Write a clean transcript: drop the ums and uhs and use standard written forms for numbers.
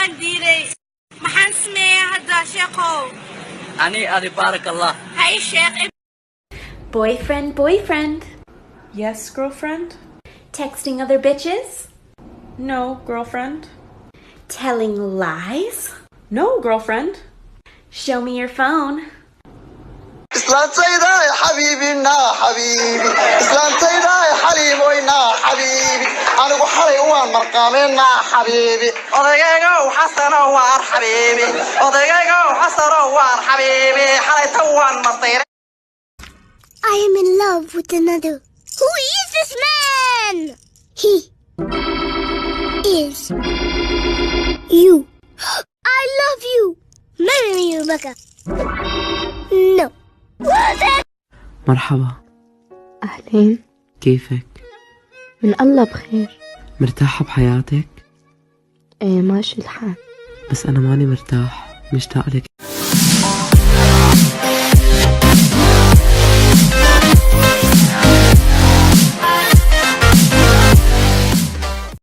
وان ديري محن سميه هدا شيخو أني أدي بارك الله. هاي الشيخ. Boyfriend. Yes, girlfriend? Texting other bitches? No, girlfriend. Telling lies? No, girlfriend. Show me your phone. islaantayda xabiibina xabiibi islaantayda xaliimoyna xabiibi anigu xalay waan marqaameyna xabiibi odagayga xasano waan xabiibi odagayga xasano waan xabiibi xalay tan waan martay. I am in love with another. Who is this man? He is you. I love you. Marry me, Rebecca. No. مرحبا. أهلين. كيفك؟ من الله بخير. مرتاحة بحياتك؟ ايه ماشي الحال. بس أنا ماني مرتاح، مشتاق لك.